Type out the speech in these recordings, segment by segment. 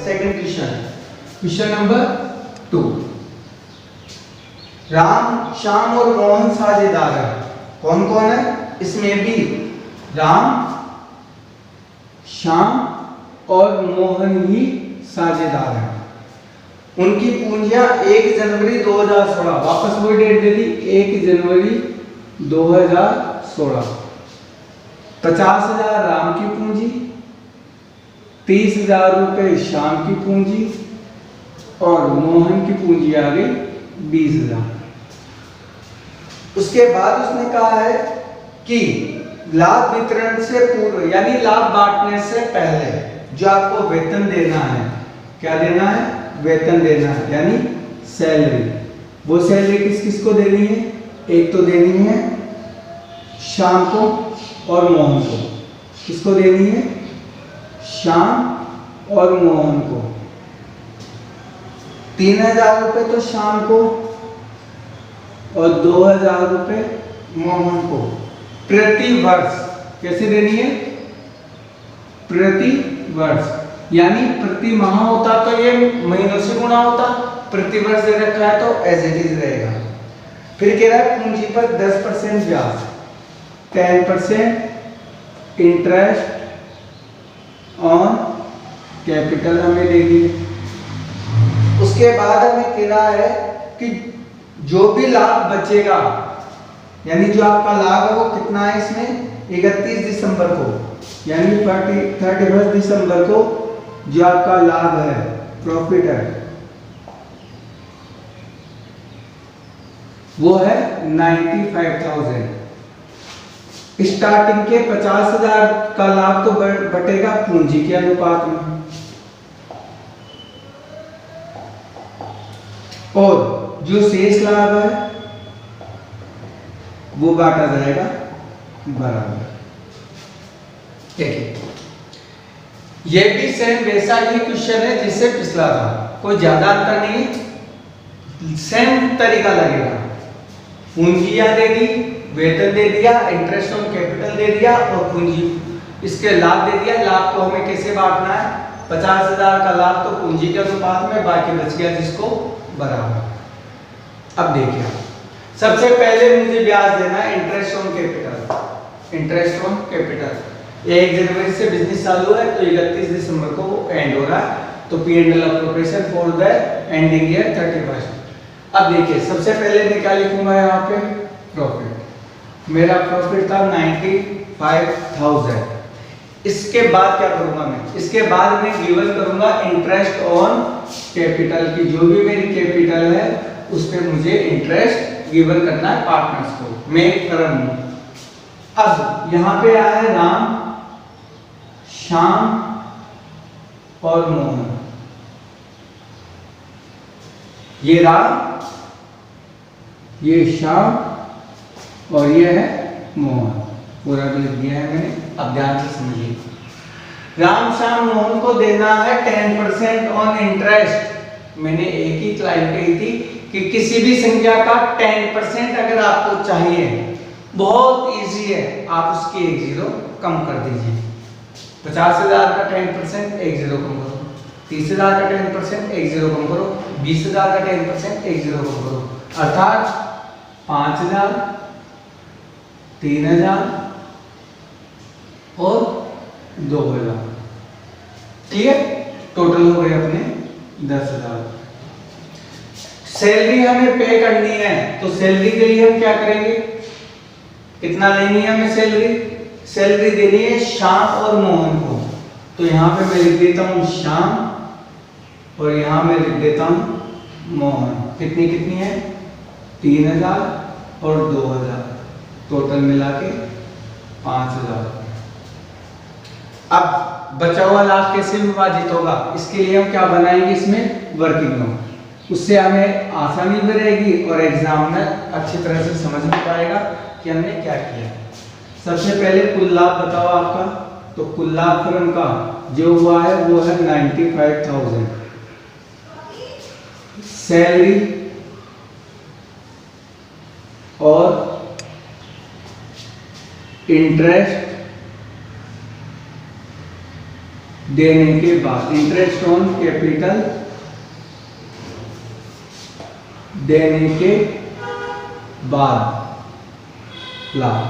Second question, question number 2। Ram, Shyam और मोहन साझेदार है। कौन कौन है इसमें भी? राम, श्याम और मोहन ही साझेदार हैं। उनकी पूंजियां 1 जनवरी 2016, वापस वही डेट दे दी, 1 जनवरी 2016। 50,000 राम की पूंजी, 30,000 रुपए श्याम की पूंजी और मोहन की पूंजी आ गई 20,000। उसके बाद उसने कहा है कि लाभ वितरण से पूर्व, यानी लाभ बांटने से पहले जो आपको वेतन देना है, क्या देना है? वेतन देना है, यानी सैलरी। वो सैलरी किस किस को देनी है? एक तो देनी है श्याम को और मोहन को। किसको देनी है? श्याम और मोहन को। 3,000 रुपए तो श्याम को और 2,000 रुपए मोहन को प्रति वर्ष। कैसे देनी है? प्रति वर्ष, यानी प्रति माह होता तो ये महीनों से गुणा होता, प्रति वर्ष दे रखा है तो एज इट इज रहेगा। फिर कह रहा है पूंजी पर 10% ब्याज, 10% इंटरेस्ट ऑन कैपिटल हमें देगी। उसके बाद हमें कह रहा है कि जो भी लाभ बचेगा, यानी जो आपका लाभ है वो कितना है इसमें? 31 दिसंबर को, यानी 31 दिसंबर को जो आपका लाभ है, प्रॉफिट है, वो है 95,000। स्टार्टिंग के 50,000 का लाभ तो बटेगा पूंजी के अनुपात में, और जो शेष लाभ है वो बांटा जाएगा बराबर। देखिए, ये भी सेम वैसा ही क्वेश्चन है जिससे पिछला था, कोई ज्यादा अंतर नहीं, सेम तरीका लगेगा। पूंजियां दे दी, वेतन दे दिया, इंटरेस्ट ऑन कैपिटल दे दिया और पूंजी, इसके लाभ दे दिया। लाभ को हमें कैसे बांटना है? 50,000 का लाभ तो पूंजी के अनुपात में, बाकी बच गया जिसको बराबर। अब देखिए, सबसे पहले मुझे ब्याज देना है interest on capital. Interest on capital 1 जनवरी से बिजनेस चालू है तो 31 दिसंबर को वो एंड हो रहा है, तो P&L appropriation for the ending year 31। अब देखिए, सबसे पहले मैं क्या लिखूंगा यहाँ पे? प्रॉफिट। मेरा प्रॉफिट था 95,000। इसके बाद क्या करूंगा मैं? इसके बाद मैं गिवन करूंगा इंटरेस्ट ऑन कैपिटल की, जो भी मेरी कैपिटल है उस पे मुझे इंटरेस्ट गिवन करना है पार्टनर्स को, मैं एक फर्म हूं। अब यहां पे आया है राम, श्याम और मोहन। ये राम, ये श्याम और ये है मोहन। पूरा लिख दिया है मैंने, अब ध्यान से समझिए। राम, श्याम, मोहन को देना है 10% ऑन इंटरेस्ट। मैंने एक ही लाइन कही थी कि किसी भी संख्या का 10% अगर आपको चाहिए, बहुत इजी है, आप उसकी एक जीरो कम कर दीजिए। 50,000 का 10% एक जीरो कम करो, 30,000 का 10% एक जीरो कम करो, 20,000 का 10% एक जीरो कम करो, अर्थात 5,000, 3,000 और 2,000। ठीक है, टोटल हो गए अपने 10,000। सैलरी हमें पे करनी है, तो सैलरी के लिए हम क्या करेंगे? कितना लेनी है हमें सैलरी? सैलरी देनी है श्याम और मोहन को, तो यहाँ पे मैं लिख देता हूँ श्याम और यहाँ मैं लिख देता हूँ मोहन। कितनी कितनी है? 3,000 और 2,000, टोटल मिला के 5,000। अब बचा हुआ लाभ कैसे विभाजित होगा? इसके लिए हम क्या बनाएंगे? इसमें वर्किंग नोट, उससे हमें आसानी भी रहेगी और एग्जाम में अच्छी तरह से समझ में पाएगा कि हमने क्या किया। सबसे पहले कुल लाभ बताओ आपका, तो कुल लाभ फर्म का जो हुआ है वो है 95,000। सैलरी और इंटरेस्ट देने के बाद, इंटरेस्ट ऑन कैपिटल देने के बाद लाभ।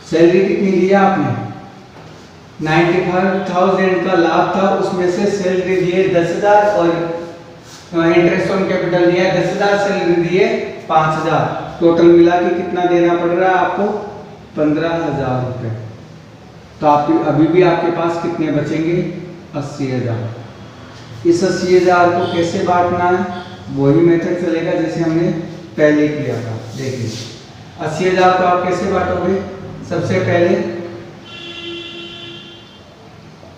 सैलरी कितनी दिया आपने? 95,000 का लाभ था, उसमें से सैलरी दिए 10,000 और इंटरेस्ट ऑन कैपिटल दिया 10,000, सैलरी दिए 5,000, टोटल मिला के कितना देना पड़ रहा है आपको? 15,000 रुपये। तो आप अभी भी आपके पास कितने बचेंगे? 80,000। इस 80,000 को कैसे बांटना है? वही मेथड चलेगा जैसे हमने पहले किया था। देखिए 80,000 को आप कैसे बांटोगे? सबसे पहले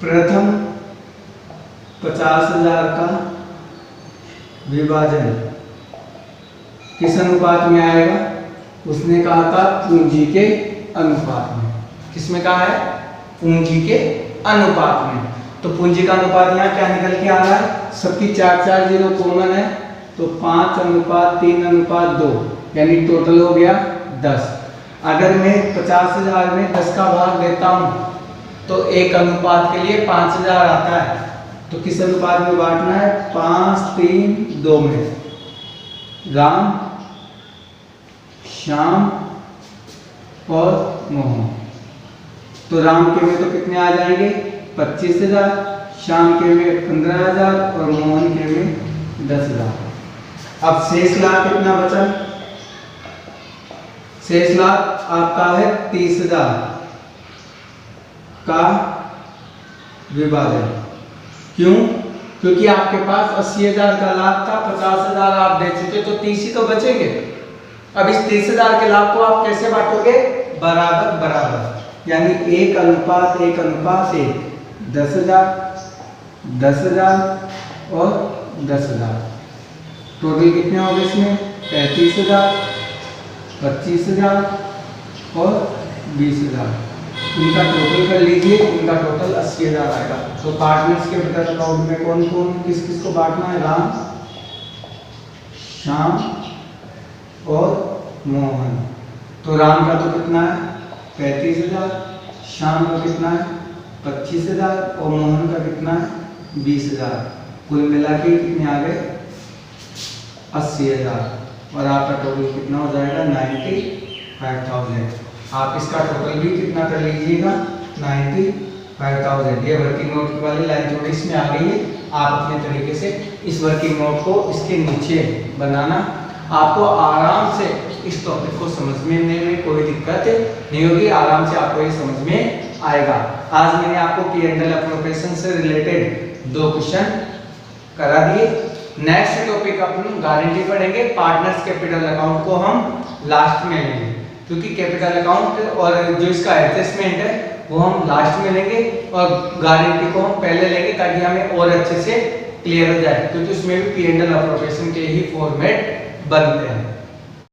प्रथम 50,000 का विभाजन किस अनुपात में आएगा? उसने कहा था पूंजी के अनुपात में। किसमें कहा है? पूंजी के अनुपात में। तो पूंजी का अनुपात यहाँ क्या निकल के आ रहा है? सबकी 4 जीरो कॉमन है, तो 5:3:2, यानी टोटल हो गया 10। अगर मैं 50,000 में 10 का भाग देता हूँ तो एक अनुपात के लिए 5,000 आता है। तो किस अनुपात में बांटना है? 5:3:2 में। राम, श्याम और मोहन। तो राम के में तो कितने आ जाएंगे? 25,000, श्याम के में 15,000 और मोहन के में 10,000। अब शेष लाभ कितना बचा? शेष लाभ आपका है 30,000 का विभाजन। क्यों? क्योंकि आपके पास 80,000 का लाभ था, 50,000 आप दे चुके, तो 30 ही तो बचेंगे। अब इस 30,000 के लाभ को आप कैसे बांटोगे? बराबर बराबर, यानी 1:1:1, 10,000, 10,000 और 10,000। टोटल कितने हो गए इसमें? 35,000, 25,000 और 20,000। इनका टोटल कर लीजिए, इनका टोटल 80,000 आएगा। तो पार्टनर्स के कैपिटल अकाउंट में कौन कौन किस किस को बांटना है? राम, श्याम और मोहन। तो राम का तो कितना है? 35,000, श्याम का कितना है? 25,000 और मोहन का कितना है? 20,000। कुल मिला के कितने आ गए? 80,000। और आपका टोटल कितना हो जाएगा? 95,000। आप इसका टोटल भी कितना कर लीजिएगा? 95,000। ये वर्किंग नोट वाली लाइन थोड़ी इसमें आ गई है, आप अपने तरीके से इस वर्किंग नोट को इसके नीचे बनाना। आपको आराम से इस टॉपिक को समझने में कोई दिक्कत नहीं होगी, आराम से आपको ये समझ में आएगा। आज मैंने आपको P&L एप्रोप्रिएशन से रिलेटेड 2 क्वेश्चन करा दिए। नेक्स्ट टॉपिक अपन गारंटी पढ़ेंगे। पार्टनर्स कैपिटल अकाउंट को हम लास्ट में लेंगे, क्योंकि कैपिटल अकाउंट और जो इसका एडजस्टमेंट है वो हम लास्ट में लेंगे और गारंटी को हम पहले लेंगे, ताकि हमें और अच्छे से क्लियर हो जाए, क्योंकि उसमें भी P&L एप्रोप्रिएशन के ही फॉर्मेट बनते हैं।